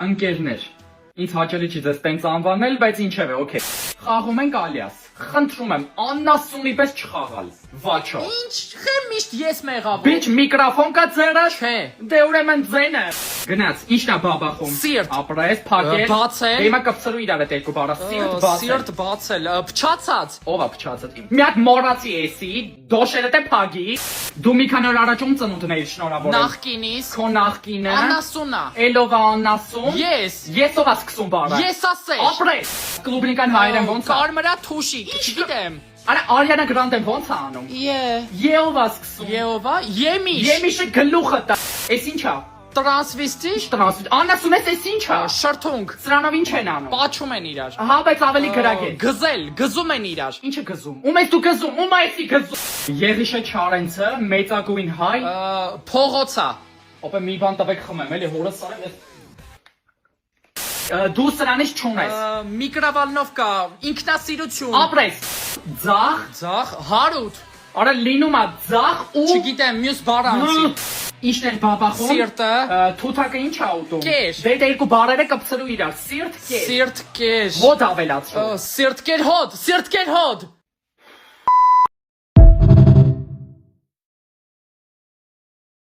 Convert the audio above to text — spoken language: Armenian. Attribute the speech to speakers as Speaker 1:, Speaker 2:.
Speaker 1: Ընկերներ, ինձ հաճելի չի ձեզ տենց անվանել, բայց ինչևէ, օքեյ։ Խաղում ենք Ալիաս։ Խնդրում եմ, աննասունի պես չխաղալ։ Վաչո։
Speaker 2: Ինչ, խեմ միշտ ես մեղավոր։
Speaker 1: Բիչ միկրոֆոն կա ձերը։
Speaker 2: Չէ։
Speaker 1: Դե ուրեմն ձենը։ Գնաց, ինչն է բաբախում։
Speaker 2: Սիրտ։
Speaker 1: Ապրես, փակել։
Speaker 2: Բացել։
Speaker 1: Հիմա կպցրու իրար այդ երկու բառը։ Սիրտ բացել։
Speaker 2: Սիրտ բացել, փչացած։
Speaker 1: Ով է փչացած։ Մի հատ մոռացի էսի, դոշերը դե փագի։ Դու մի քանի օր առաջ ում ծնունդն էիր շնորհավորել։
Speaker 2: Նախկինիս։
Speaker 1: Քո նախկինը։
Speaker 2: Անասունա։
Speaker 1: Էլովա անասուն։
Speaker 2: Ես։
Speaker 1: Ես ով է սկսում բառը։
Speaker 2: Ես ասել։
Speaker 1: Ապրես։ Կլուբնիկան հայերեն ոնց է։
Speaker 2: Կարմրա թուշիկ, չգիտեմ։
Speaker 1: Արա Արիանա Գրանդեն ոնց է անում։ Եով է սկսում։
Speaker 2: Եովա, Եմիշ։
Speaker 1: Եմիշը գլուխը տա։ Էս ինչ է։
Speaker 2: Տրանսվիստի։
Speaker 1: Տրանսիտ։ Անասուն էս ինչ է։
Speaker 2: Շրթունք։
Speaker 1: Սրանով ինչ են անում։
Speaker 2: Պաչում են իրար։
Speaker 1: Հա, բայց ավելի գրագետ։
Speaker 2: Գզել, գզում են իրար։
Speaker 1: Ինչը գզում։ Ում ես դու գզում։ Ում ես գզում։ Եղիշը Չարենցը, մեծագույն հայ։
Speaker 2: Փողոցա։
Speaker 1: Օպե մի բան տվեք խմեմ, էլի հորս սարեմ ես։ Դու սրանից չունես։
Speaker 2: Միկրովալնովկա, ինքնասիրություն։
Speaker 1: Ապրես։ Ձախ,
Speaker 2: Ձախ, հարուտ։
Speaker 1: արա լինում է ձախ ու
Speaker 2: Չգիտեմ, մյուս բառանցի։
Speaker 1: Ինչն է բաբախում։
Speaker 2: Սիրտը։
Speaker 1: Թութակը ինչ է ուտում։
Speaker 2: Կեր։
Speaker 1: Դե այդ երկու բառերը կպցրու իրար։ Սիրտ կեր։
Speaker 2: Սիրտ կեր։
Speaker 1: Հոդ ավելացրու։
Speaker 2: Սիրտ կեր հոդ, սիրտ կեր հոդ։